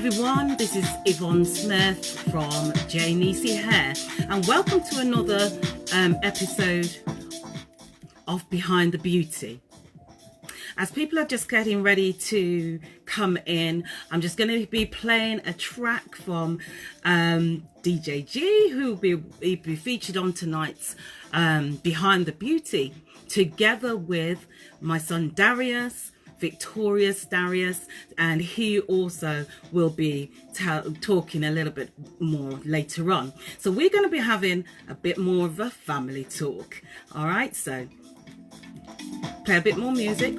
everyone, this is Yvonne Smith from Jnissihair, and welcome to another episode of Behind the Beauty. As people are just getting ready to come in, I'm just going to be playing a track from DJG, who will be featured on tonight's Behind the Beauty, together with my son Darius, Victorious Darius, and he also will be talking a little bit more later on. So we're going to be having a bit more of a family talk. All right, so play a bit more music.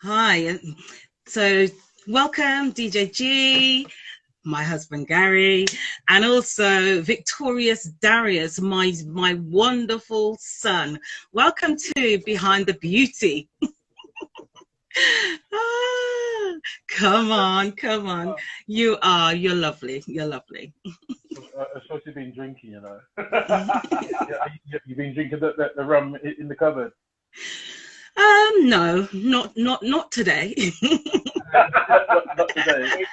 Hi, so welcome DJG, my husband Gary, and also Victorious Darius, my wonderful son. Welcome to Behind the Beauty. Come on. You're lovely. You're supposed to have been drinking, you know. You've been drinking the rum in the cupboard. No, not today. not today.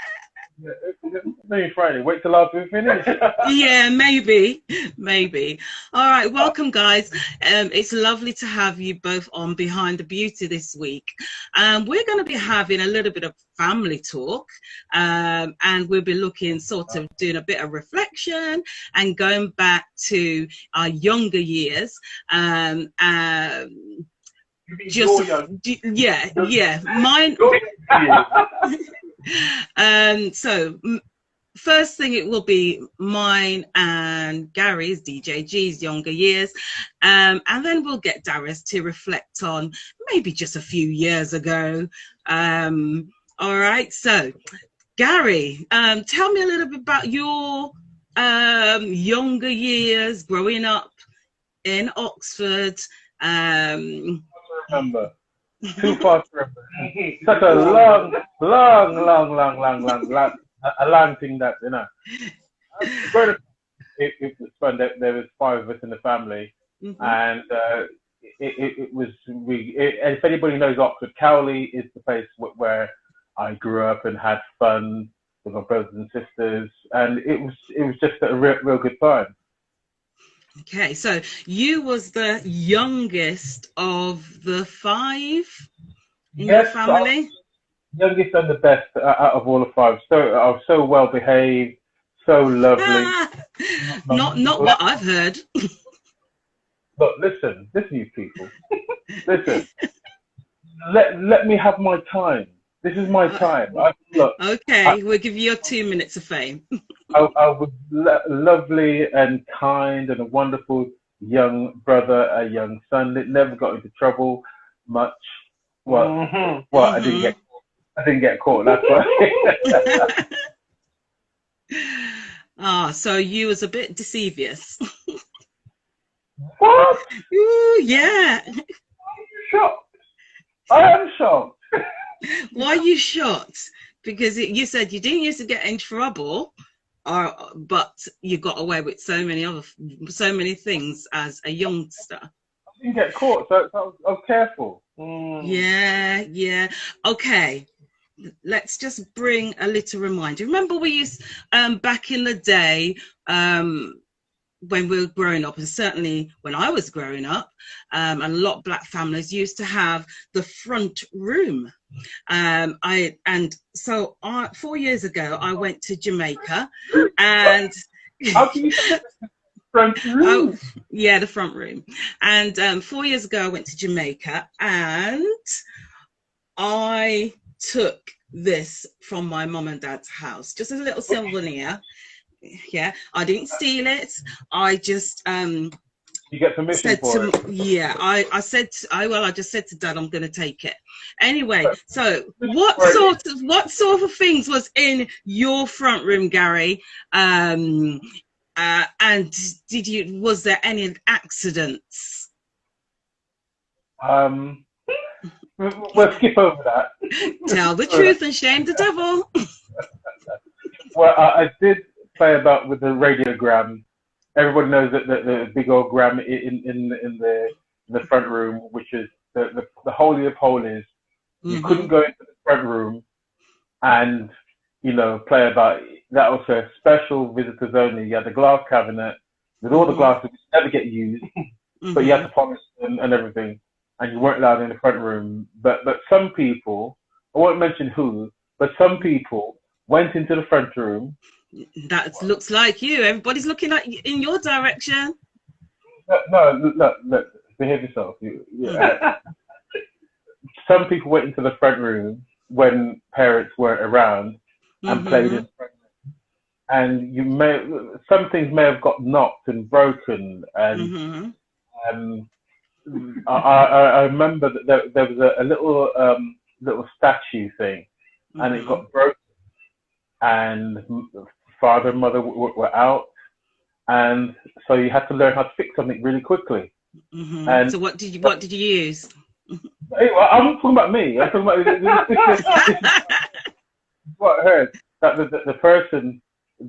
Maybe Friday. Wait till after we finish. Yeah, maybe. All right, welcome, guys. It's lovely to have you both on Behind the Beauty this week. We're going to be having a little bit of family talk, and we'll be looking, sort of doing a bit of reflection and going back to our younger years. Mine. So first thing, it will be mine and Gary's, DJG's younger years, and then we'll get Darius to reflect on maybe just a few years ago. All right, so Gary, tell me a little bit about your younger years growing up in Oxford. Remember, too far to remember. Such a long thing that, you know. It was fun. There was 5 of us in the family, and it was if anybody knows Oxford, Cowley is the place where I grew up and had fun with my brothers and sisters, and it was just a real good time. Okay, so you was the youngest of the 5 in your family? Youngest and the best out of all the 5. So I was so well behaved, so lovely. Not what I've heard. Look, listen, you people. Listen, let me have my time. This is my time. We'll give you your 2 minutes of fame. I was lovely and kind and a wonderful young brother, a young son that never got into trouble much. I didn't get caught. That's why. So you was a bit deceivious. What? Ooh, yeah. Are you shocked? I am shocked. Why are you shocked? Because you said you didn't used to get in trouble, but you got away with so many things as a youngster. I didn't get caught, so I was careful. Yeah. Okay. Let's just bring a little reminder. Remember we used back in the day, when we were growing up, and certainly when I was growing up, and a lot of black families used to have the front room. 4 years ago, I went to Jamaica, and how can you say front room? Yeah, the front room. And 4 years ago, I went to Jamaica, and I took this from my mum and dad's house, just a little souvenir. Yeah, I didn't steal it. I just You get permission said for to, it. yeah, I just said to Dad, I'm going to take it. Anyway, so what sort of things was in your front room, Gary? And was there any accidents? We'll skip over that. Tell the truth and shame the devil. Well, I did play about with the radiogram. Everybody knows that the big old gram in the front room, which is the holy of holies. You couldn't go into the front room and play about. That was for special visitors only. You had the glass cabinet with all the glasses which never get used, but you had to polish them and everything, and you weren't allowed in the front room. But some people, I won't mention who, but some people went into the front room. That looks like you. Everybody's looking at you in your direction. No, look, behave yourself. Some people went into the front room when parents weren't around and played in the front room. And some things may have got knocked and broken. And I remember that there was a little statue thing, and it got broken. And father and mother were out, and so you had to learn how to fix something really quickly. And so what did you use? Hey, well, I'm not talking about me. I'm talking about what I heard, that the person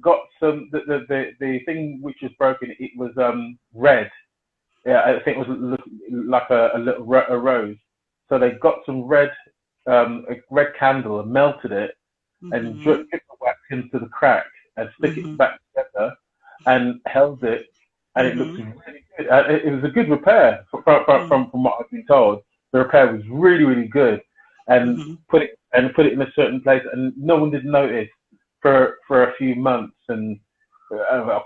got some the thing which was broken. It was red. Yeah, I think it was like a little rose. So they got some a red candle and melted it and dripped the wax into the crack and stick it back together and held it, and it looked really good. It was a good repair from what I've been told. The repair was really, really good, and put it in a certain place, and no one did notice for a few months, and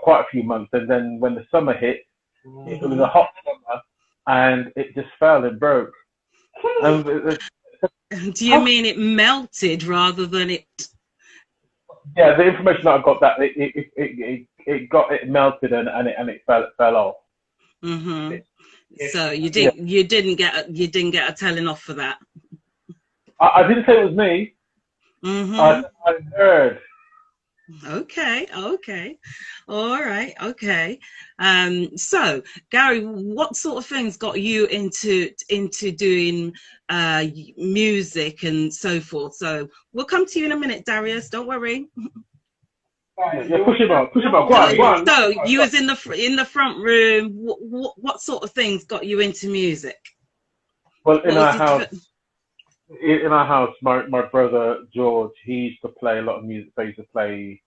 quite a few months. And then when the summer hit, it was a hot summer, and it just fell and broke. Do you mean it melted rather than it? Yeah, the information that I got, that it melted and it fell off. So you didn't get a telling off for that. I didn't say it was me. I heard. Okay. All right. Okay. So Gary, what sort of things got you into doing music and so forth? So we'll come to you in a minute, Darius. Don't worry. Yeah, push him out. Go on. So you was in the front room. What sort of things got you into music? Well, in our house, my brother George, he used to play a lot of music. So he used to play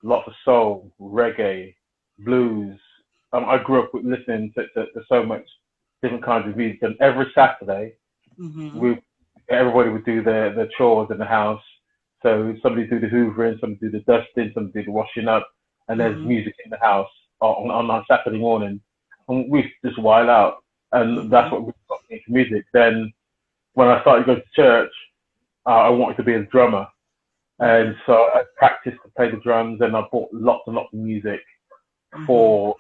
lots of soul, reggae, blues. I grew up listening to so much different kinds of music, and every Saturday, everybody would do their chores in the house. So somebody do the hoovering, somebody do the dusting, somebody do the washing up, and there's music in the house on Saturday morning, and we just wild out, and that's what we got into music. Then when I started going to church, I wanted to be a drummer, and so I practiced to play the drums, and I bought lots and lots of music to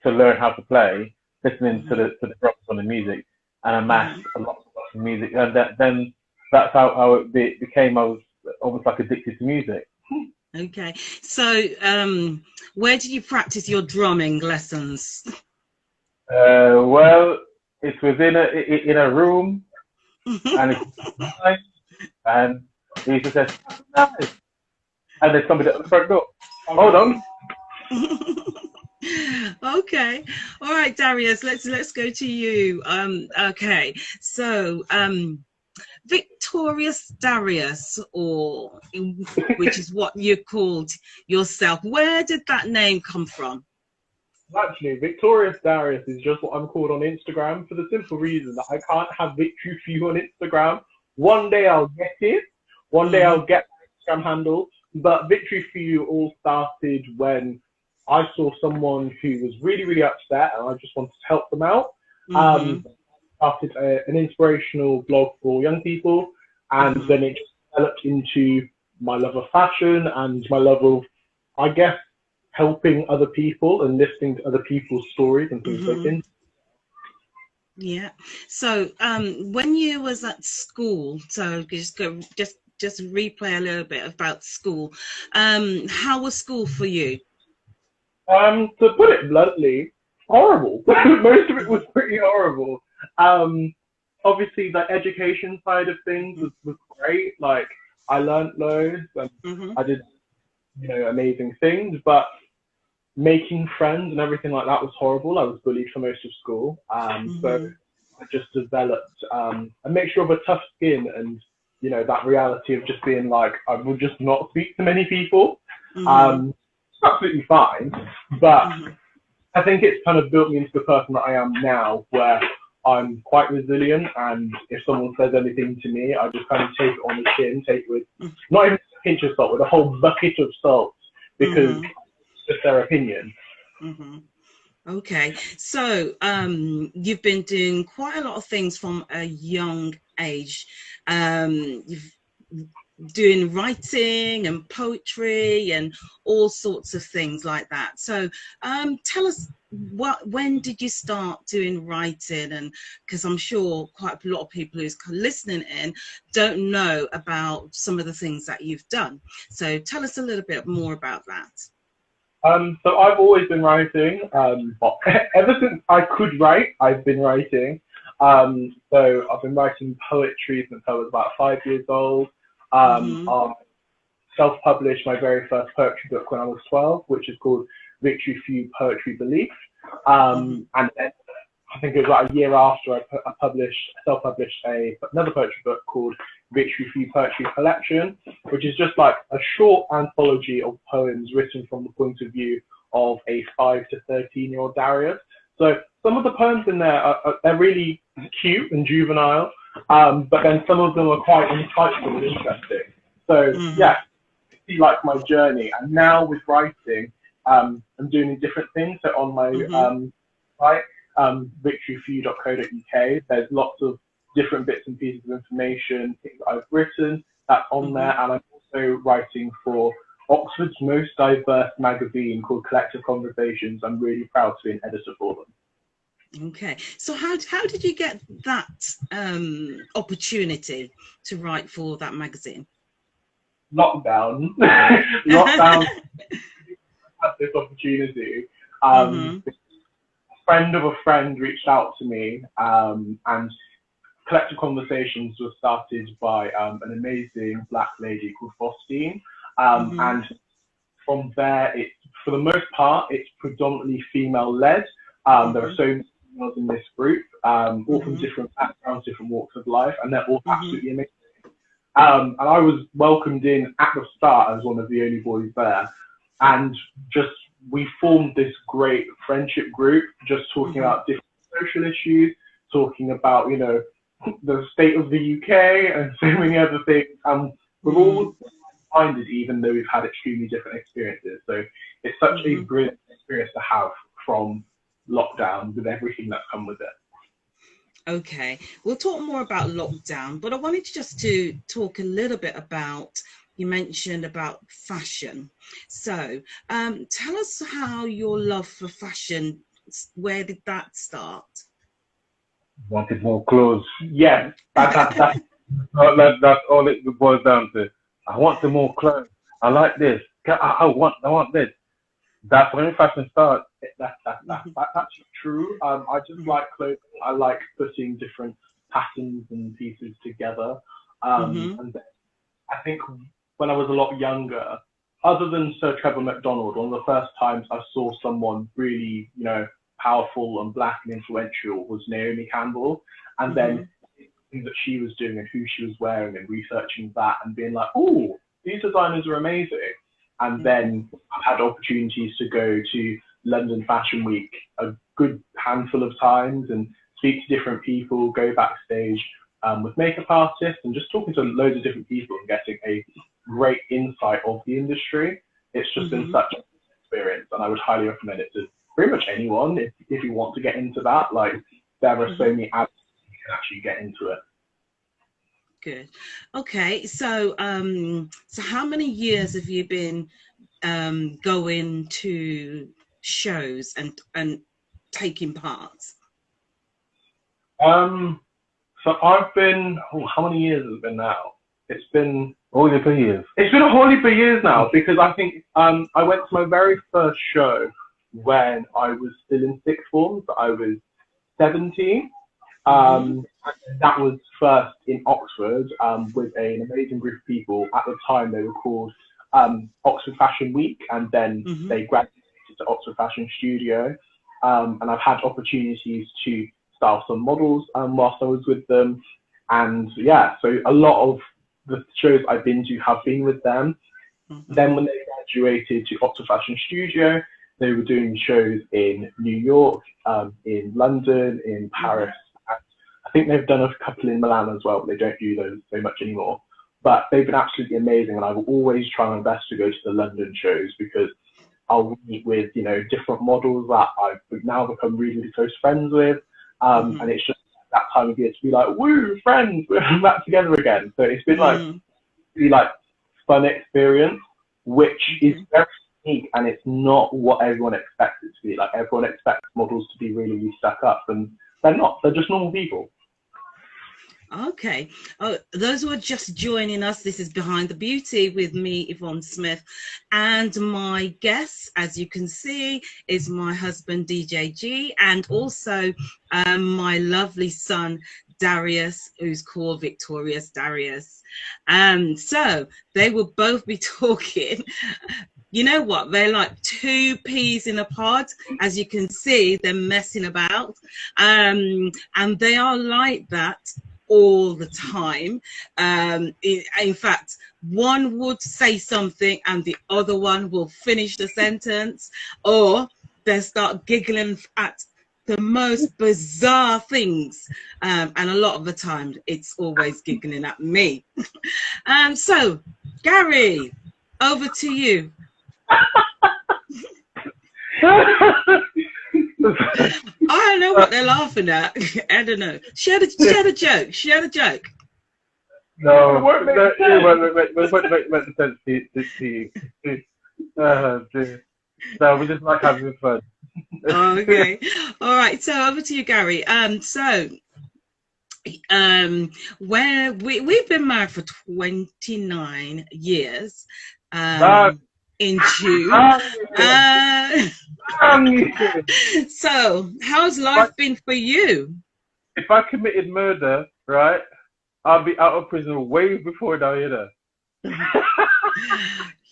learn how to play, listening to the drums on the music, and amassed lots of music, and then that's how it became. I was almost like addicted to music. Okay, so where did you practice your drumming lessons? Well, it's within in a room, and it's nice, and he used to say, nice, and there's somebody at the front door. Hold on. Okay, all right, Darius. Let's go to you. Okay, so Victorious Darius, or which is what you called yourself. Where did that name come from? Actually, Victorious Darius is just what I'm called on Instagram, for the simple reason that I can't have Victory for You on Instagram. One day I'll get it. One day I'll get my Instagram handle. But Victory for You all started when I saw someone who was really, really upset, and I just wanted to help them out. Started an inspirational blog for young people, and then it just developed into my love of fashion and my love of I guess, helping other people and listening to other people's stories and things they've been. Yeah. So when you was at school, so just replay a little bit about school. How was school for you? To put it bluntly, horrible. Most of it was pretty horrible. Obviously, the education side of things was great. Like, I learned loads and I did, amazing things, but making friends and everything like that was horrible. I was bullied for most of school. So I just developed a mixture of a tough skin and, that reality of just being like, I will just not speak to many people. Absolutely fine. But I think it's kind of built me into the person that I am now, where I'm quite resilient, and if someone says anything to me, I just kind of take it on the chin, take it with not even a pinch of salt, with a whole bucket of salt, because it's just their opinion. Okay, so you've been doing quite a lot of things from a young age. You've doing writing and poetry and all sorts of things like that. So tell us, when did you start doing writing? And because I'm sure quite a lot of people who's listening in don't know about some of the things that you've done. So tell us a little bit more about that. So I've always been writing. Ever since I could write, I've been writing. So I've been writing poetry since I was about 5 years old. I self-published my very first poetry book when I was 12, which is called Victory for You, Poetry Belief. And then I think it was about a year after I self-published another poetry book called Victory for You Poetry Collection, which is just like a short anthology of poems written from the point of view of a 5 to 13-year-old Darius. So some of the poems in there they're really cute and juvenile, but then some of them are quite insightful and interesting. So yeah, see like my journey. And now with writing, I'm doing different things. So on my site, victoryforyou.co.uk, there's lots of different bits and pieces of information, things that I've written, that's on there. And I'm also writing for Oxford's most diverse magazine called Collective Conversations. I'm really proud to be an editor for them. Okay, so how did you get that opportunity to write for that magazine? Lockdown. Lockdown had this opportunity. A friend of a friend reached out to me, and Collective Conversations was started by an amazing Black lady called Faustine. And from there, for the most part, it's predominantly female-led. There are so many females in this group, all from different backgrounds, different walks of life, and they're all absolutely amazing. And I was welcomed in at the start as one of the only boys there. And we formed this great friendship group, just talking about different social issues, talking about, the state of the UK and so many other things. We're all minded, even though we've had extremely different experiences. So it's such a brilliant experience to have from lockdown with everything that's come with it. Okay, we'll talk more about lockdown, but I wanted to talk a little bit about, you mentioned about fashion. So tell us how your love for fashion, where did that start? Wanted more clothes. Yeah, that's all it boils down to. I want some more clothes. I like this. I want this. That's when fashion starts. That's actually true. I just like clothing. I like putting different patterns and pieces together. And then I think when I was a lot younger, other than Sir Trevor McDonald, one of the first times I saw someone really, powerful and Black and influential was Naomi Campbell. And then things that she was doing and who she was wearing and researching that and being like, oh, these designers are amazing. And then I've had opportunities to go to London Fashion Week a good handful of times and speak to different people, go backstage with makeup artists and just talking to loads of different people and getting a great insight of the industry. It's just been such an experience, and I would highly recommend it to pretty much anyone if you want to get into that. Like, there are so many avenues you can actually get into it. Good. Okay, so so how many years have you been going to shows and taking part? So I've been, how many years has it been now? It's been All the years. It's been a whole heap of years now, because I think I went to my very first show when I was still in sixth form. So I was 17. And that was first in Oxford with an amazing group of people. At the time, they were called Oxford Fashion Week, and then they graduated to Oxford Fashion Studio. And I've had opportunities to style some models whilst I was with them. And yeah, so a lot of the shows I've been to have been with them. Then when they graduated to Oxford Fashion Studio, they were doing shows in New York, in London, in Paris. And I think they've done a couple in Milan as well, but they don't do those so much anymore. But they've been absolutely amazing, and I will always try my best to go to the London shows, because I'll meet with, you know, different models that I've now become really, really close friends with. And it's just that time of year to be like, woo, friends, we're back together again. So it's been like really like fun experience, which is very unique, and it's not what everyone expects it to be. Like, everyone expects models to be really, really stuck up, and they're not. They're just normal people. Okay. Oh, those who are just joining us, this is Behind the Beauty with me, Yvonne Smith, and my guest, as you can see, is my husband DJG, and also my lovely son Darius, who's called Victorious Darius. So they will both be talking. You know what? They're like two peas in a pod. As you can see, they're messing about, and they are like that all the time. In fact, one would say something and the other one will finish the sentence, or they start giggling at the most bizarre things, and a lot of the time it's always giggling at me. So Gary, over to you. I don't know what they're laughing at. I don't know. Share the joke. Share the joke. No, it won't make sense to you. No, we just like having fun. Okay. All right. So over to you, Gary. Where we've been married for 29 years. In June. So how's life been for you? If I committed murder, right, I'll be out of prison way before now, you know.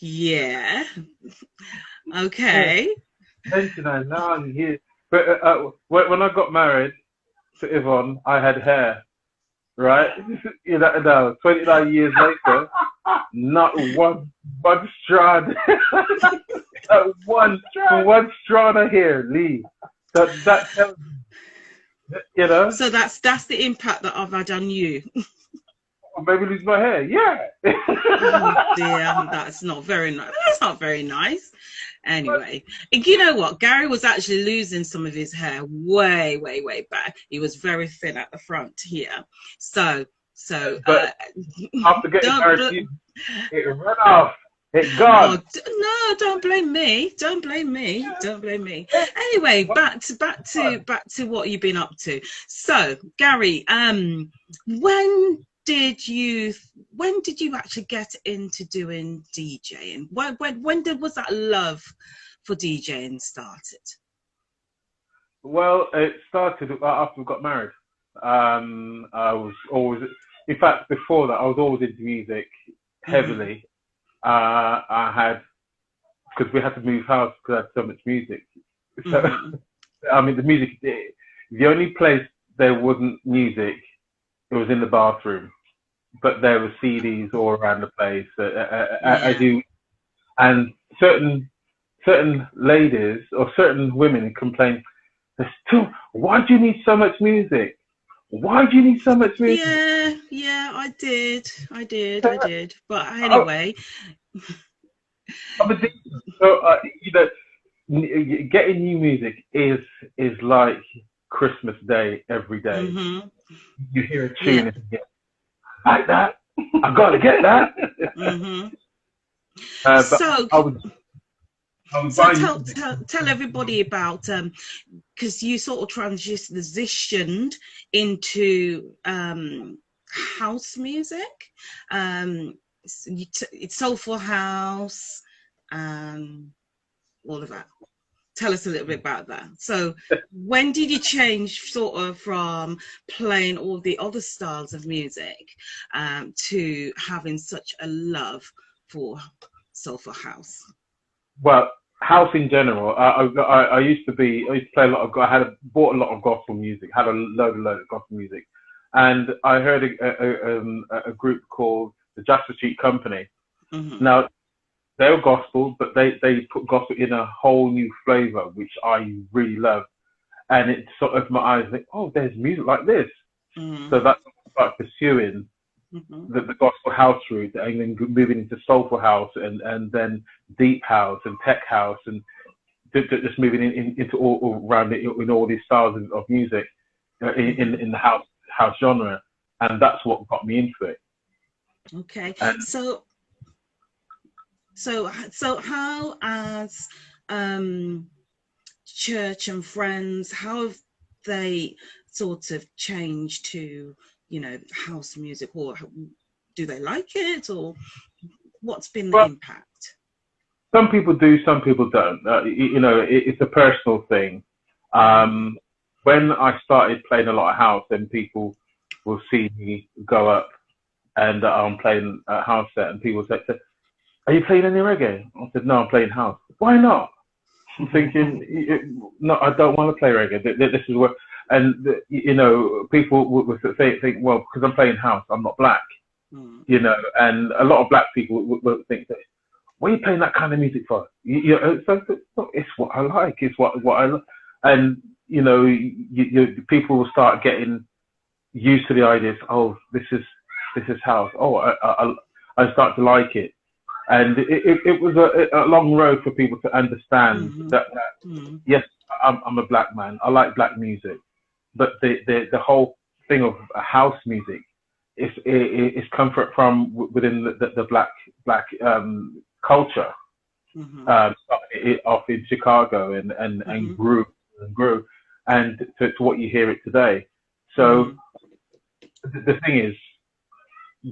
Yeah. Okay. 29 long years. But when I got married to Yvonne, I had hair, right? You know, now 29 years later, not one strand, one strand of hair, Lee. That tells you know. So that's the impact that I've had on you. Maybe lose my hair, yeah. Oh dear, that's not very nice. That's not very nice. Anyway, you know what? Gary was actually losing some of his hair way back. He was very thin at the front here. So but after getting married, it ran off. It gone. Oh, no, don't blame me. Don't blame me. Don't blame me. Anyway, back to what you've been up to. So, Gary, when did you actually get into doing DJing? When was that love for DJing started? Well, it started after we got married. I was always, in fact, before that, I was always into music heavily. I had, because we had to move house because I had so much music. So, I mean, the only place there wasn't music, it was in the bathroom. But there were CDs all around the place. I do, and certain ladies or certain women complain, why do you need so much music? Why do you need so much music? Yeah, I did. But anyway. So, you know, getting new music is like Christmas Day every day. You hear a tune and you get, like that, I gotta get that. So So tell everybody about because you sort of transitioned into house music. It's soulful house, all of that. Tell us a little bit about that. So when did you change sort of from playing all the other styles of music to having such a love for soulful house? Well, house in general. I used to play a lot of. I bought a lot of gospel music. Had a load of gospel music, and I heard a group called the Jasper Street Company. Mm-hmm. Now, they were gospel, but they put gospel in a whole new flavor, which I really love. And it sort of opened my eyes, like, oh, there's music like this. Mm-hmm. So that's what I started pursuing, mm-hmm. the gospel house route, and then moving into soulful house, and then deep house and tech house, and just moving into all around it in all these styles of music in the house genre. And that's what got me into it. Okay. And So how, as church and friends, how have they sort of changed to, house music, or do they like it, or what's been the impact? Some people do, some people don't. It's a personal thing. When I started playing a lot of house, then people will see me go up and I'm playing a house set, and people say, are you playing any reggae? I said, no, I'm playing house. Why not? I'm thinking, no, I don't want to play reggae. This is what, and people would think, well, because I'm playing house, I'm not black, and a lot of black people would think that, why are you playing that kind of music for? So it's what I like. It's what I like. And, people will start getting used to the ideas. Oh, this is house. Oh, I start to like it. And it was a long road for people to understand mm-hmm. that mm-hmm. yes, I'm a black man. I like black music, but the whole thing of house music is comfort from within the black culture. Mm-hmm. Off in Chicago and mm-hmm. grew and to what you hear it today. So mm-hmm. the thing is,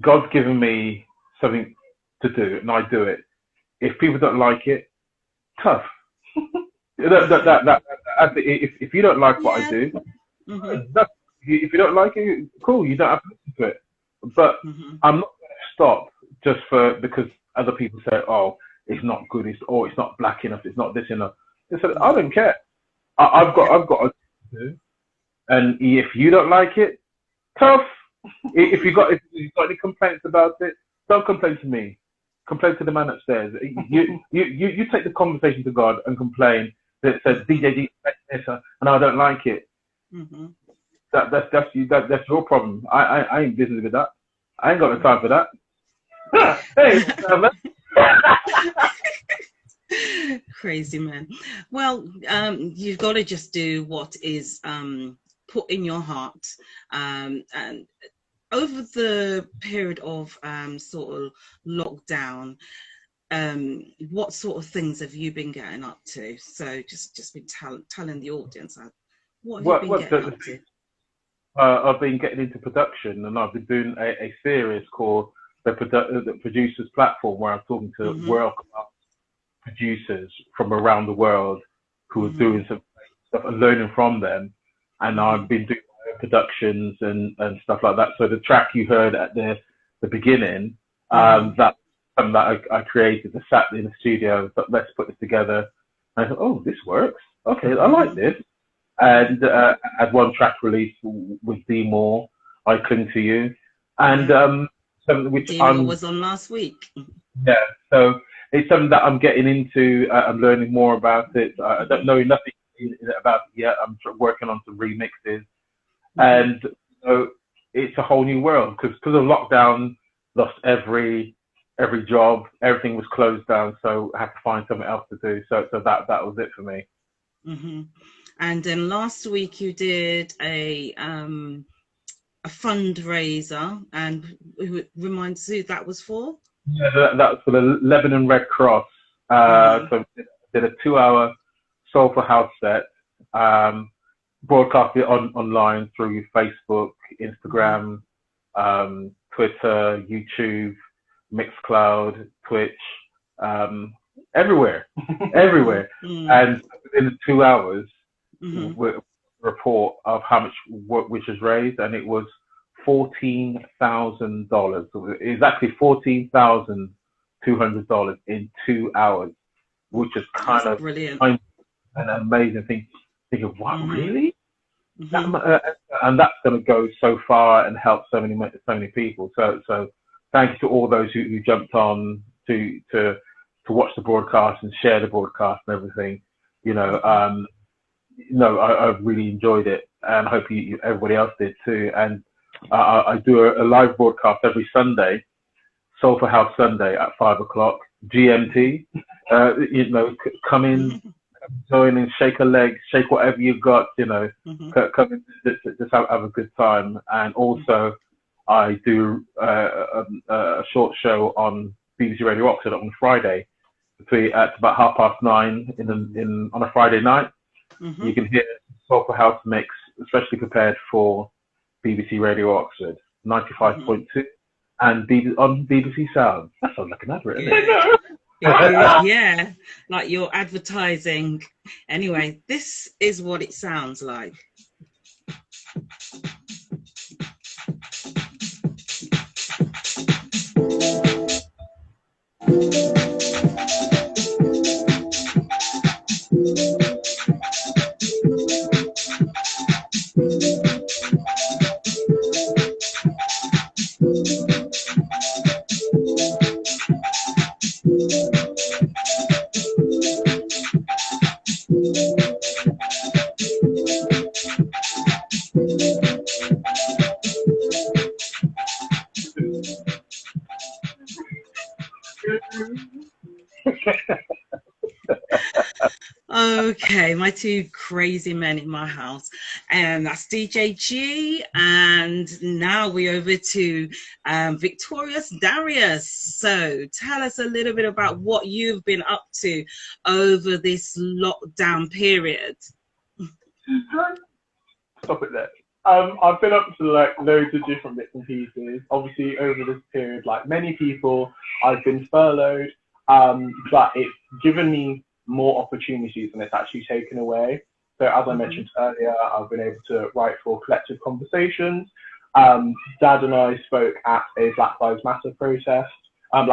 God's given me something to do, and I do it. If people don't like it, tough. If you don't like what I do, mm-hmm. If you don't like it, cool. You don't have to listen to it. But mm-hmm. I'm not going to stop just because other people say, "Oh, it's not good. It's not black enough. It's not this enough." I don't care. I've got to do, and if you don't like it, tough. If you've got any complaints about it, don't complain to me. Complain to the man upstairs. You take the conversation to God and complain that says DJG this and I don't like it. Mm-hmm. That's your problem. I ain't business with that. I ain't got no time for that. Hey, crazy man. Well, you've got to just do what is put in your heart, and over the period of sort of lockdown, what sort of things have you been getting up to? So just been telling the audience, what have you been getting up to? I've been getting into production, and I've been doing a series called the Producers Platform, where I'm talking to mm-hmm. world-class producers from around the world who mm-hmm. are doing some stuff and learning from them. And mm-hmm. I've been doing productions and stuff like that. So the track you heard at the beginning, that's something that I created. I sat in the studio, but let's put this together. And I thought, oh, this works. Okay, I like this. And I had one track released with D Moore, I Cling to You, and something which D Moore was on last week. Yeah, so it's something that I'm getting into. I'm learning more about it. I don't know nothing about it yet. I'm working on some remixes. And it's a whole new world because of lockdown, lost every job, everything was closed down, so I had to find something else to do. So that was it for me. Mm-hmm. And then last week you did a fundraiser, and it reminds you that was for? Yeah, that was for the Lebanon Red Cross. So did a 2-hour Soulful House set, broadcast it online through Facebook, Instagram, Twitter, YouTube, Mixcloud, Twitch, everywhere, everywhere. And within 2 hours, report of how much which was raised, and it was $14,000. Exactly $14,200 in 2 hours, which is kind of brilliant, an amazing thing. Thinking, what, really? And that's going to go so far and help so many people. So thank you to all those who jumped on to watch the broadcast and share the broadcast and everything. I've really enjoyed it, and I hope everybody else did too. And I do a live broadcast every Sunday, Soulful House Sunday at 5:00 GMT. Come in, join and shake a leg, shake whatever you got. Come in, just have a good time. And also, I do a short show on BBC Radio Oxford on Friday, at about 9:30 on a Friday night. You can hear Soulful House mix, especially prepared for BBC Radio Oxford 95.2 and on BBC Sound. That sounds like an advert, isn't it? Yeah, like you're advertising. Anyway, this is what it sounds like. Okay, my two crazy men in my house, and that's DJG, and now we're over to Victorious Darius. So tell us a little bit about what you've been up to over this lockdown period. Stop it there. I've been up to like loads of different bits and pieces. Obviously, over this period, like many people, I've been furloughed, but it's given me more opportunities than it's actually taken away. So as I mentioned earlier, I've been able to write for Collective Conversations. Dad and I spoke at a Black Lives Matter protest, and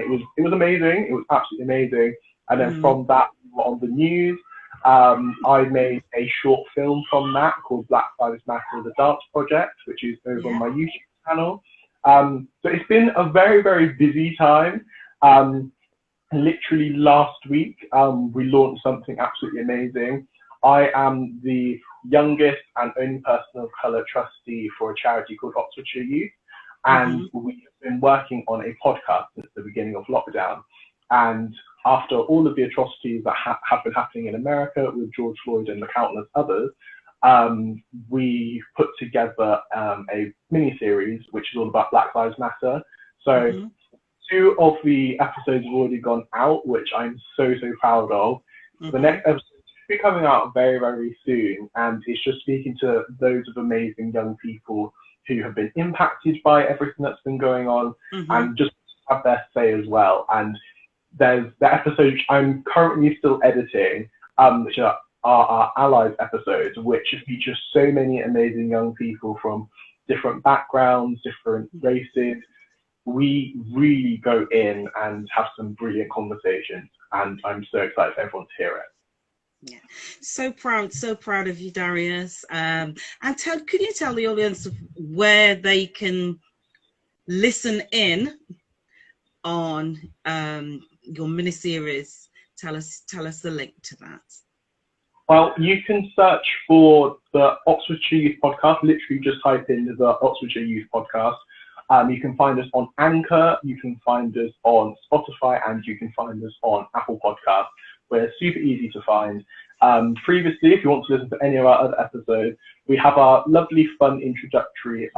it was amazing. It was absolutely amazing. And then from that, we were on the news. I made a short film from that called Black Lives Matter: The Dance Project, which is over on my YouTube channel. So it's been a very, very busy time. Literally last week, we launched something absolutely amazing. I am the youngest and only person of colour trustee for a charity called Oxfordshire Youth, and we've been working on a podcast since the beginning of lockdown. And after all of the atrocities that have been happening in America with George Floyd and the countless others, we put together a mini-series which is all about Black Lives Matter. So 2 of the episodes have already gone out, which I'm so proud of. The next episode should be coming out very, very soon, and it's just speaking to those of amazing young people who have been impacted by everything that's been going on, and just have their say as well. And there's the episode which I'm currently still editing, which are our Allies episodes, which features so many amazing young people from different backgrounds, different races. We really go in and have some brilliant conversations, and I'm so excited for everyone to hear it. Yeah, so proud of you, Darius. And could you tell the audience where they can listen in on your miniseries? Tell us the link to that. Well, you can search for the Oxfordshire Youth Podcast. Literally, just type in the Oxfordshire Youth Podcast. You can find us on Anchor, you can find us on Spotify, and you can find us on Apple Podcasts. We're super easy to find. Previously, if you want to listen to any of our other episodes, we have our lovely, fun introductory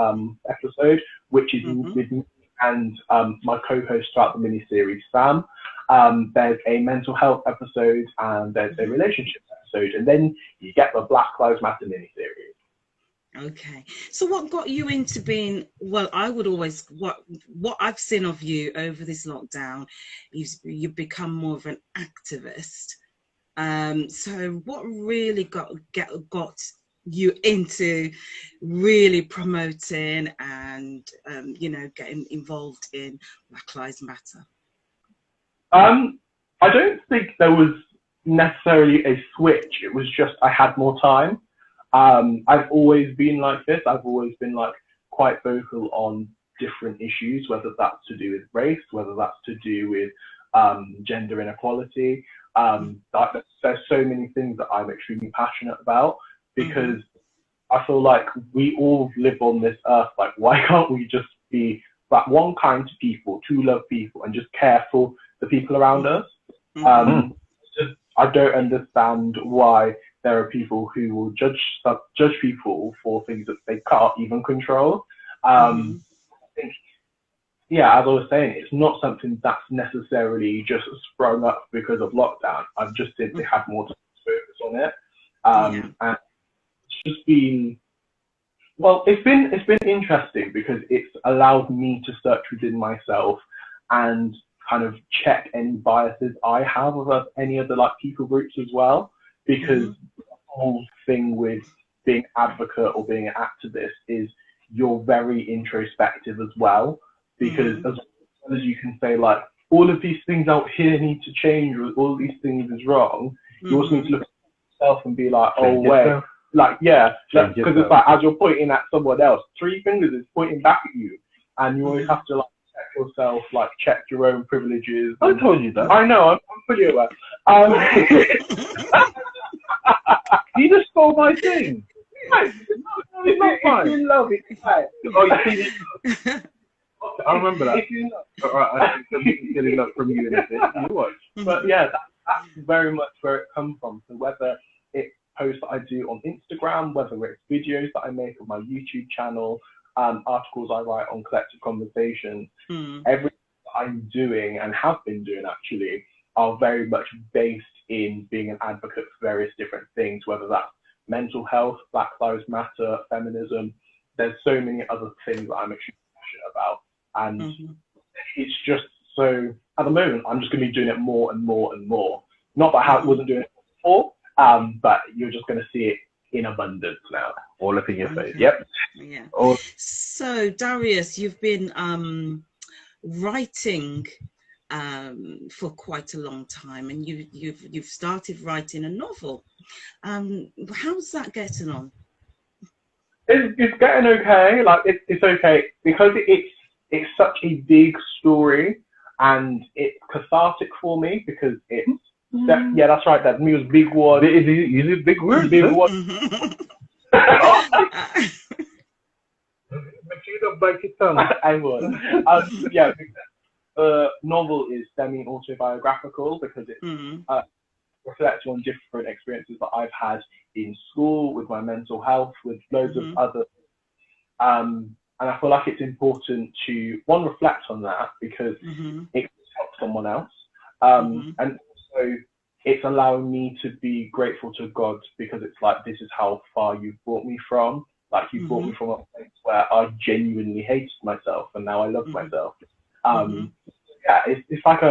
episode, which is with me and my co-host throughout the mini-series, Sam. there's a mental health episode, and there's a relationship episode, and then you get the Black Lives Matter miniseries. Okay, so what got you into being, well, I would always, what I've seen of you over this lockdown, you've become more of an activist. So what really got you into really promoting and getting involved in Black Lives Matter? I don't think there was necessarily a switch. It was just I had more time. I've always been like this. I've always been like quite vocal on different issues, whether that's to do with race, whether that's to do with gender inequality. There's so many things that I'm extremely passionate about, because I feel like we all live on this earth. Like, why can't we just be that one kind to people, to love people, and just care for the people around us? I don't understand why there are people who will judge people for things that they can't even control. I think, as I was saying, it's not something that's necessarily just sprung up because of lockdown. I've just simply had more time to focus on it, and it's just been, well, it's been interesting because it's allowed me to search within myself and kind of check any biases I have with any other like people groups as well, because the whole thing with being advocate or being an activist is you're very introspective as well, because as well as you can say like all of these things out here need to change, or all of these things is wrong, you also need to look at yourself and be like, oh wait, like because it's like as you're pointing at someone else, 3 fingers is pointing back at you, and you always have to like check yourself, like check your own privileges. I told you that. I know, I'm pretty aware. You just stole my thing. It's not fine. If you love it, it's fine. Oh, you see, I remember that. If you love, all right, I think getting love from you in a bit. You watch. But yeah, that's very much where it comes from. So whether it's posts that I do on Instagram, whether it's videos that I make on my YouTube channel, articles I write on Collective Conversations, everything that I'm doing and have been doing actually are very much based in being an advocate for various different things, whether that's mental health, Black Lives Matter, feminism. There's so many other things that I'm extremely passionate about. And it's just so, at the moment, I'm just going to be doing it more and more and more. Not that I wasn't doing it before, but you're just going to see it in abundance now. All up in your face. Yep. Yeah. So, Darius, you've been writing for quite a long time, and you've started writing a novel. How's that getting on? It's getting okay. Like it's okay because it's such a big story, and it's cathartic for me because it's that's right. That means big word. Is it big word? Big word. Make sure you don't bite your tongue. I would. Novel is semi-autobiographical because it reflects on different experiences that I've had in school, with my mental health, with loads of other. And I feel like it's important to, one, reflect on that because it helps someone else. And also it's allowing me to be grateful to God because it's like, this is how far you've brought me from. Like you've brought me from a place where I genuinely hated myself and now I love myself. It's like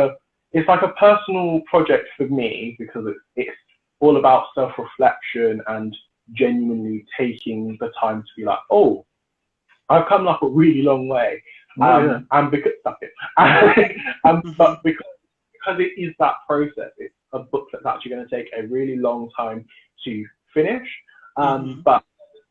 a personal project for me because it's all about self-reflection and genuinely taking the time to be like, oh, I've come like a really long way. And because but because it is that process, it's a book that's actually going to take a really long time to finish. But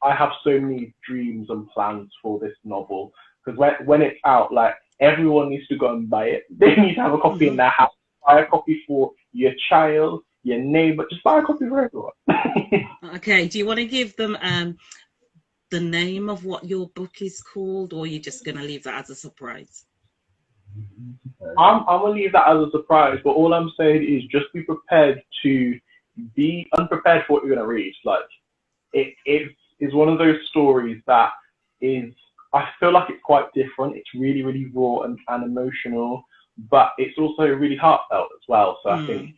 I have so many dreams and plans for this novel because when it's out, like everyone needs to go and buy it. They need to have a copy in their house. Buy a copy for your child, your neighbor. Just buy a copy for everyone. Okay. Do you want to give them the name of what your book is called, or are you just going to leave that as a surprise? I'm going to leave that as a surprise, but all I'm saying is just be prepared to be unprepared for what you're going to read. Like, it is one of those stories that is, I feel like it's quite different. It's really, really raw and emotional, but it's also really heartfelt as well. So I think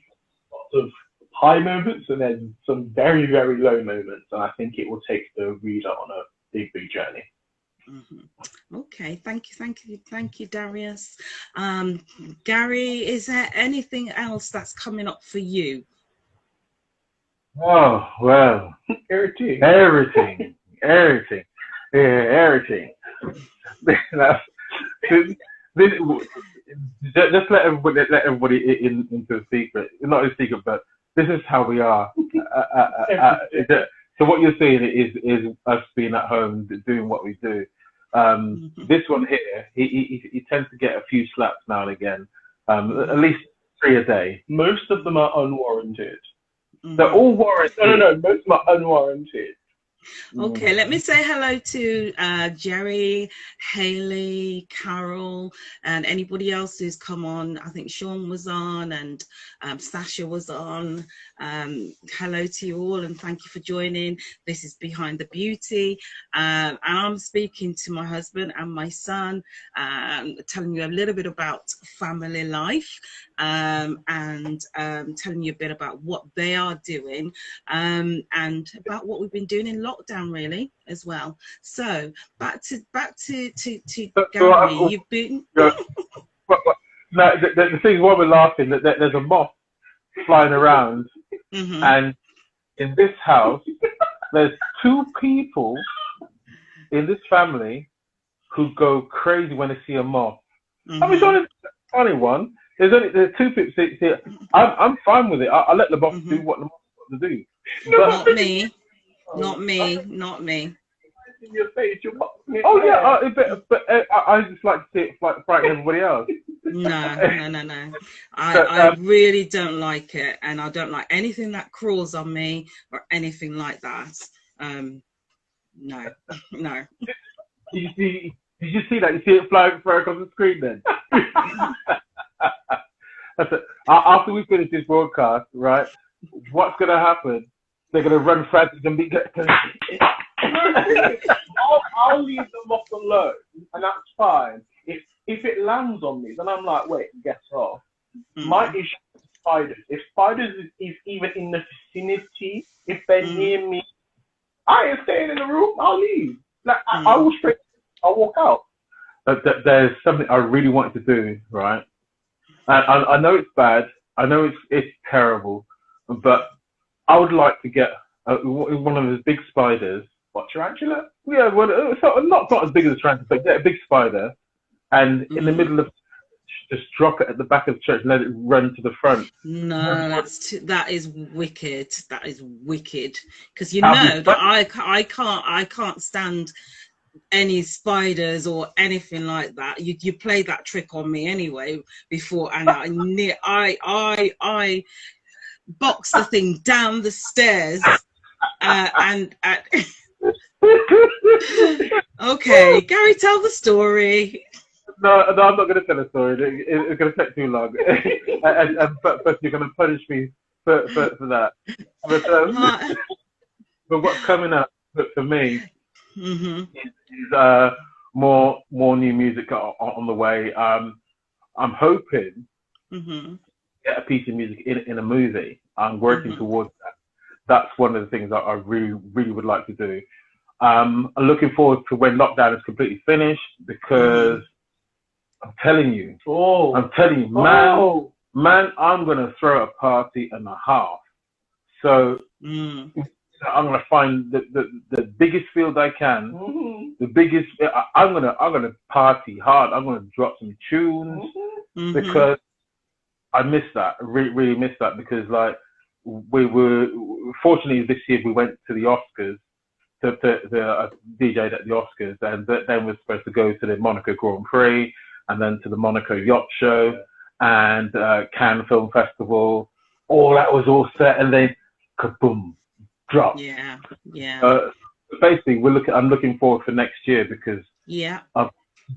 lots of high moments and then some very, very low moments. And I think it will take the reader on a big, big journey. Okay, thank you, Darius. Gary, is there anything else that's coming up for you? Oh, well, everything. Just let everybody into a secret. Not a secret, but this is how we are. So what you're seeing is us being at home doing what we do. This one here, he tends to get a few slaps now and again, at least 3 a day. Most of them are unwarranted. They're all warranted. No, most of them are unwarranted. Okay, let me say hello to Jerry, Haley, Carol, and anybody else who's come on. I think Sean was on and Sasha was on. Hello to you all and thank you for joining. This is Behind the Beauty. And I'm speaking to my husband and my son, telling you a little bit about family life and telling you a bit about what they are doing and about what we've been doing in lockdown really as well. So back to Gary. You've been no, the thing is, why we're laughing, that there's a moth flying around, and in this house there's 2 people in this family who go crazy when they see a moth. I mean, it's only a funny one. There's 2 people. See, I'm fine with it. I let the moth do what the moth wants to do. But Not me. In your face, you're oh yeah, but I just like to see it frighten everybody else. No. I really don't like it, and I don't like anything that crawls on me or anything like that. No. Did you see that? You see it flying across the screen then? That's it. After we finish this broadcast, right? What's gonna happen? They're gonna run frantic and be. I'll leave them off alone, and that's fine. If it lands on me, then I'm like, wait, get off. My issue is spiders. If spiders is even in the vicinity, if they're near me, I ain't staying in the room. I'll leave. Like I will I'll walk out. There's something I really wanted to do, right? And I know it's bad. I know it's terrible, but I would like to get one of those big spiders. What, tarantula? Yeah, well, not as big as a tarantula, but get a big spider, and in the middle of just drop it at the back of the church and let it run to the front. No, that is wicked. That is wicked. Because you know that I can't stand any spiders or anything like that. You play that trick on me anyway before, and I box the thing down the stairs and okay, Gary, tell the story. No, I'm not going to tell a story. It's going to take too long. but you're going to punish me for that. But what's coming up for me is more new music on the way. I'm hoping to get a piece of music in a movie. I'm working towards that. That's one of the things that I really, really would like to do. I'm looking forward to when lockdown is completely finished, because I'm telling you, man, I'm going to throw a party and a half. So I'm going to find the biggest field I can, the biggest. I'm going to party hard. I'm going to drop some tunes because I miss that. I really miss that, because like we were fortunately this year we went to the Oscars. To DJ'd at the Oscars, and then we're supposed to go to the Monaco Grand Prix, and then to the Monaco Yacht Show, and Cannes Film Festival. All that was all set, and then kaboom, drop. Yeah. Basically, I'm looking forward for next year, because I've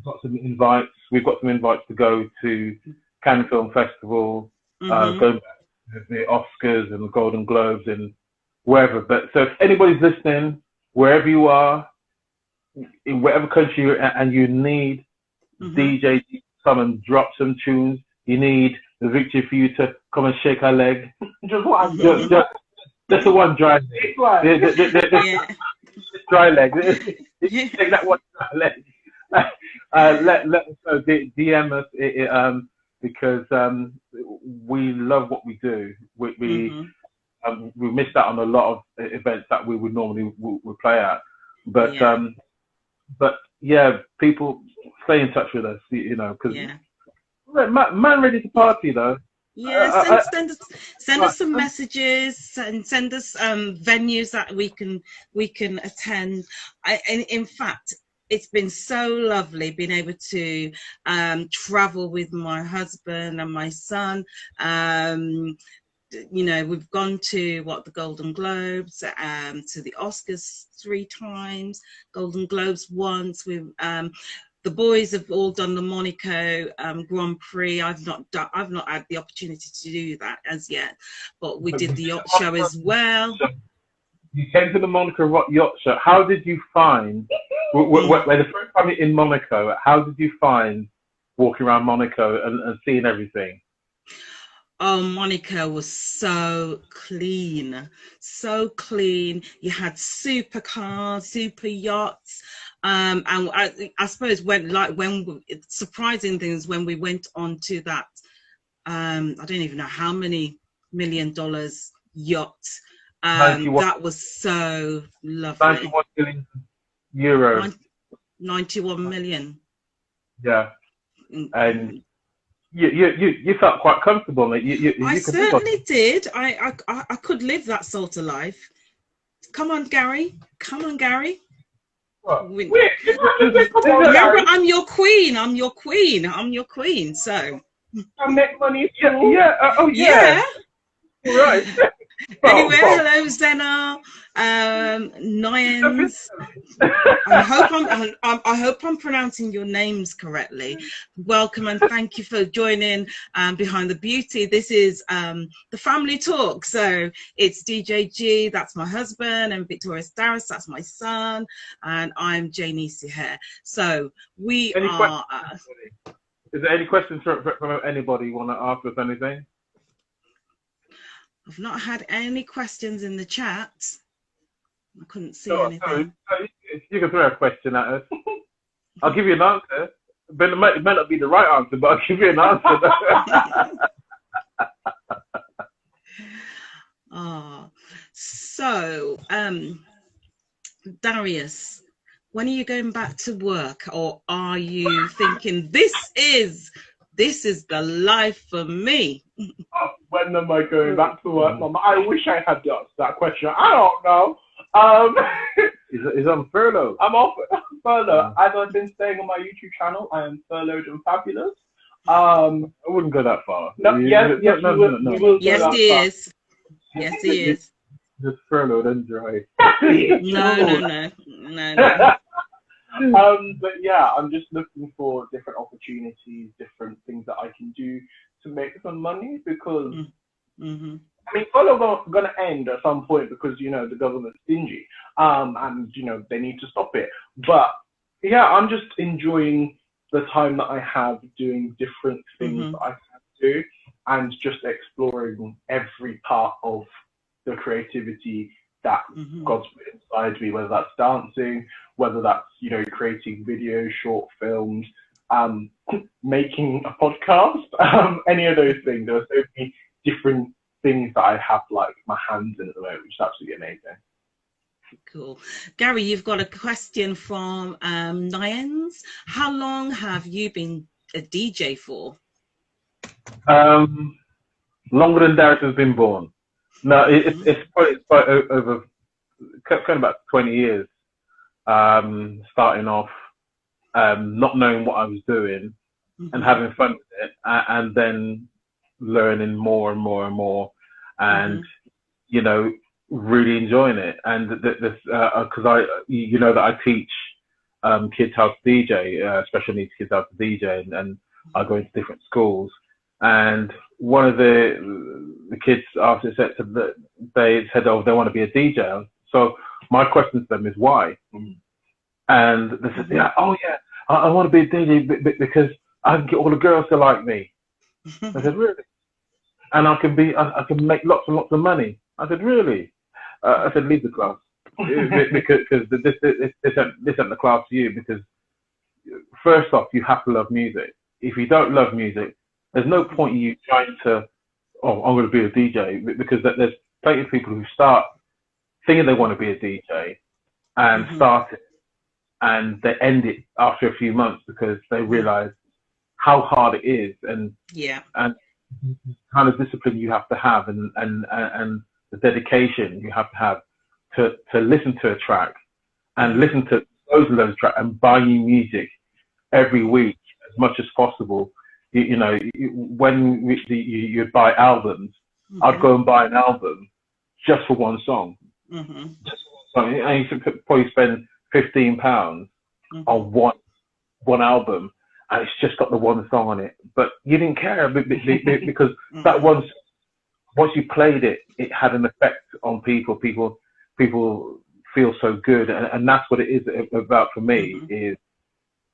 got some invites. We've got some invites to go to Cannes Film Festival, go back to the Oscars and the Golden Globes and wherever. But so if anybody's listening, wherever you are, in whatever country you're at, and you need DJ to come and drop some tunes, you need the Victory for you to come and shake her leg. Just what I'm Just the one dry leg. Yeah. Dry leg. Take that one dry leg. Let us know. DM us because we love what we do. We missed out on a lot of events that we would normally would play at, but yeah, people stay in touch with us, you know, because man ready to party though. Yeah, send us some messages and send us venues that we can attend. In fact, it's been so lovely being able to travel with my husband and my son. You know, we've gone to the Golden Globes, to the Oscars 3 times, Golden Globes once. We've the boys have all done the Monaco Grand Prix. I've not had the opportunity to do that as yet, but we did the yacht show as well. You came to the Monaco yacht show. How did you find when the first time in Monaco? How did you find walking around Monaco and seeing everything? Oh, Monaco was so clean, so clean. You had super cars, super yachts, and I suppose surprising things when we went on to that. I don't even know how many $1 million yacht. That was so lovely. 91 million euros. 91 million. Yeah, and. You felt quite comfortable, mate. I certainly did. I could live that sort of life. Come on, Gary. What? Remember, I'm your queen. So I make money too. Yeah. Oh yeah. Right. Anyway, hello Zena, Nyans. I hope I'm pronouncing your names correctly. Welcome and thank you for joining Behind the Beauty. This is the family talk. So it's DJG, that's my husband, and Victorious Darius, that's my son, and I'm Jnissihair. So we are. Is there any questions from anybody? You want to ask us anything? I've not had any questions in the chat. I couldn't see anything. So you can throw a question at us. I'll give you an answer. But it might not be the right answer, but I'll give you an answer. So, Darius, when are you going back to work? Or are you thinking, this is the life for me? When am I going back to work, Mama? I wish I had asked that question. I don't know. He's on furlough. I'm off furlough. As I've been saying on my YouTube channel, I am furloughed and fabulous. I wouldn't go that far. No, yes, no. Yes, he is. Yes, he is. Just furloughed and dry. No. But yeah, I'm just looking for different opportunities, different things that I can do to make some money because I mean, furlough is going to end at some point because the government's stingy, and they need to stop it. But yeah, I'm just enjoying the time that I have doing different things that I can do and just exploring every part of the creativity that God's put inside me, whether that's dancing, whether that's creating videos, short films, making a podcast, any of those things. There are so many different things that I have like my hands in at the moment, which is absolutely amazing. Cool. Gary, you've got a question from Nyans. How long have you been a DJ for? Longer than Darius has been born. No, it's quite over kind of about 20 years. Starting off not knowing what I was doing and having fun with it, and then learning more and more and more, and really enjoying it. And this because that I teach kids how to DJ, special needs kids how to DJ, and I go into different schools. And one of the kids after said that they said, oh, they want to be a DJ. So my question to them is why? And they said, I want to be a DJ because I can get all the girls to like me. I said, really? And I can make lots and lots of money. I said, really? I said, leave the class because this isn't the class for you. Because first off, you have to love music. If you don't love music, there's no point in you trying to, oh, I'm going to be a DJ, because there's plenty of people who start thinking they want to be a DJ and start it, and they end it after a few months because they realize how hard it is, and kind of discipline you have to have, and the dedication you have to have to listen to a track and listen to those tracks and buy new music every week as much as possible. You know, when you'd buy albums, I'd go and buy an album just for one song. Just for one song. And you could probably spend £15 on one album, and it's just got the one song on it. But you didn't care because that one, once you played it, it had an effect on people. People feel so good, and that's what it is about for me. Is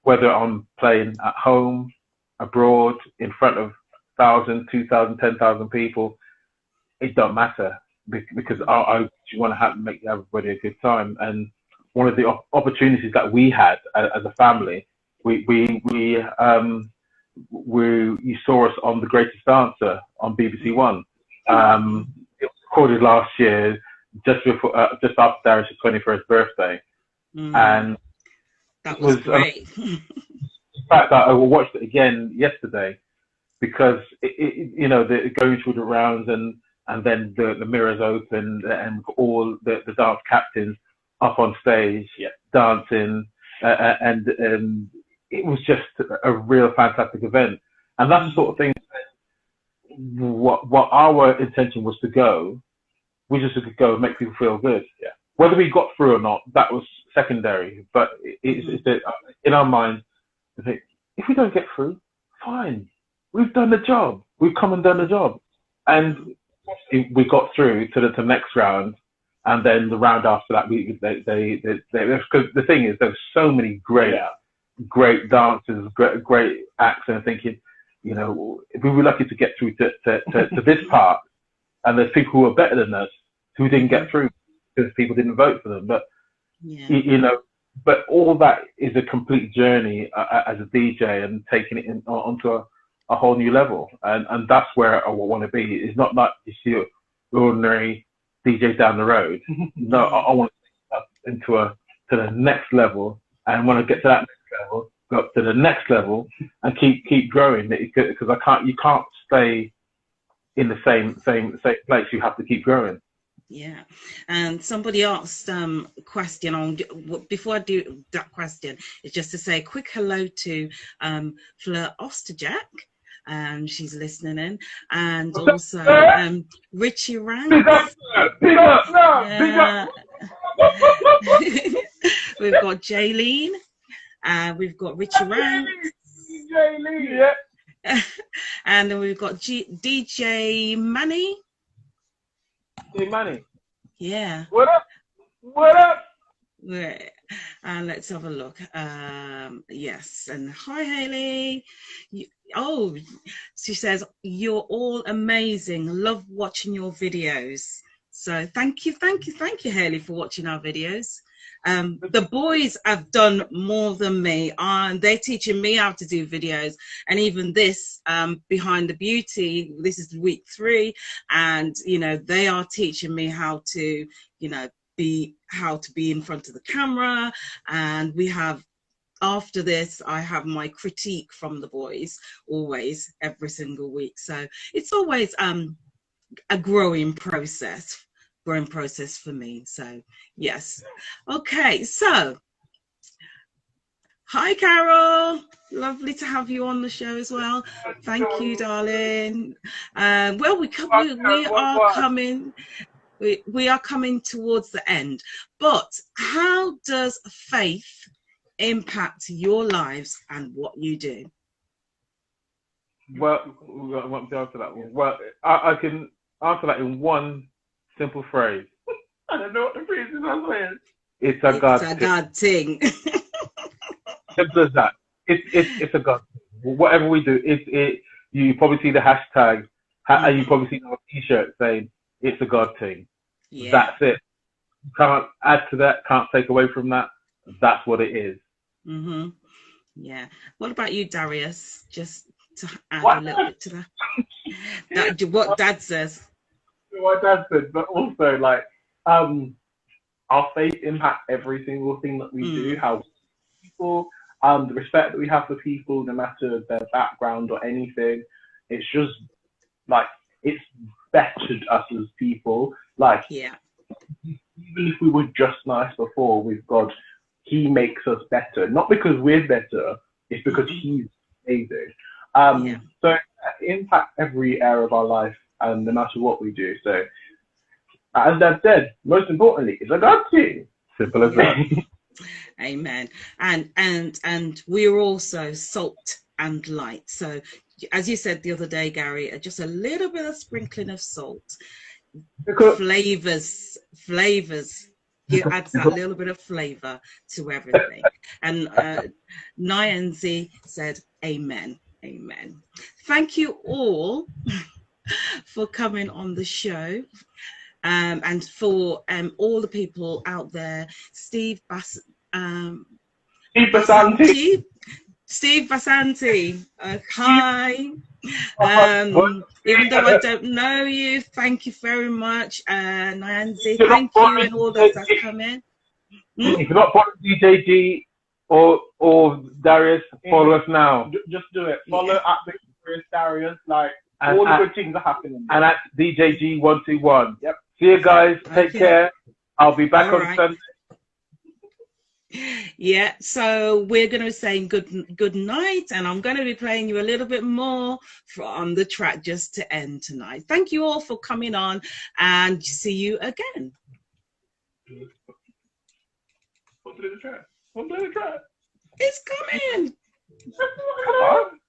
whether I'm playing at home, abroad, in front of 1,000, 2,000, 10,000 people, it don't matter, because I want to make everybody a good time. And one of the opportunities that we had as a family, you saw us on The Greatest Dancer on BBC One. It was recorded last year, just after Darius' 21st birthday, and that was great. In fact, I watched it again yesterday, because you know, going through the rounds, and then the mirrors open, and all the dance captains up on stage dancing, and it was just a real fantastic event. And that's the sort of thing. What our intention was to go, we just could go and make people feel good. Yeah. Whether we got through or not, that was secondary. But it's in our minds, if we don't get through, fine. We've done the job. We've come and done the job. And we got through to the next round, and then the round after that, because the thing is, there's so many great dancers, great acts, and thinking, you know, if we were lucky to get through to this part, and there's people who are better than us who didn't get through because people didn't vote for them. But you know, but all that is a complete journey as a DJ, and taking it onto a whole new level. And that's where I want to be. It's not like you see an ordinary DJ down the road. No, I want to take it up to the next level, and when I get to that next level, go up to the next level, and keep growing. Because you can't stay in the same place. You have to keep growing. Yeah, and somebody asked question on, before I do that question, is just to say a quick hello to Fleur Osterjack. She's listening in, and also Richie Ranks. Big up. We've got Jaylene, we've got Richie Ranks, Jaylene, and then we've got DJ Manny. Hey, Manny. Yeah. What up? Yeah. And let's have a look. Yes. And hi, Haley. She says, you're all amazing. Love watching your videos. So thank you, Haley, for watching our videos. The boys have done more than me. They're teaching me how to do videos, and even this Behind the Beauty, this is week 3, and you know, they are teaching me how to, you know, be in front of the camera. And we have, after this, I have my critique from the boys always, every single week. So it's always a growing process for me. So yes. Okay, so hi Carol, lovely to have you on the show as well. Thank you, darling. Well, we are coming towards the end, but how does faith impact your lives and what you do? Well, I want to answer that one. Well, I can answer that in one simple phrase. I don't know what the phrase is. I'm saying it's a God thing. Simple as that. It's a God thing. Whatever we do, you probably see the hashtag, and you probably see a T-shirt saying it's a God thing. Yeah. That's it. Can't add to that. Can't take away from that. That's what it is. Yeah. What about you, Darius? Just to add a little bit to that. What Dad says. What Dad said, but also like our faith impacts every single thing that we do. How people, the respect that we have for people, no matter their background or anything. It's just like it's bettered us as people. Like even if we were just nice before with God, He makes us better. Not because we're better, it's because He's amazing. So it impacts every area of our life, and no matter what we do. So as Dad said, most importantly, it's a God thing. Simple as that. Amen. And we're also salt and light. So as you said the other day, Gary, just a little bit of sprinkling of salt, flavors. He adds that little bit of flavor to everything. And Nyanzi said, "Amen, amen." Thank you all for coming on the show, and for all the people out there, Steve Basanti. Steve Basanti, hi. Even though I don't know you, thank you very much. Nyanzi, thank you, and all those that come in. If you're not part of DJG or Darius, follow us now. Just do it. Follow at Victorious Darius. Like all the good things are happening. And at DJG121. Yep. See you guys. Take care. I'll be back on Sunday. Yeah, so we're going to be saying good night, and I'm going to be playing you a little bit more on the track just to end tonight. Thank you all for coming on, and see you again. What's in the track? What's in the track? It's coming.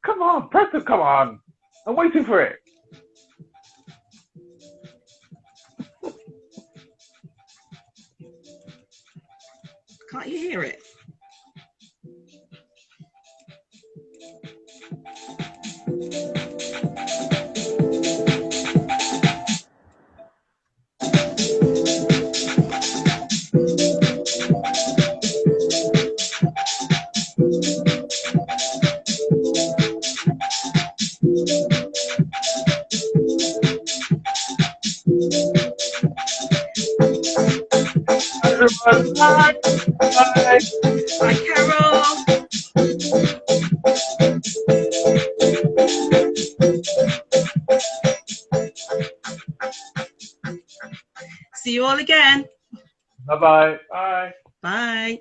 Come on, Preston, come on. I'm waiting for it. Can't you hear it? Bye. Bye. Bye, Carol. See you all again. Bye-bye. Bye. Bye.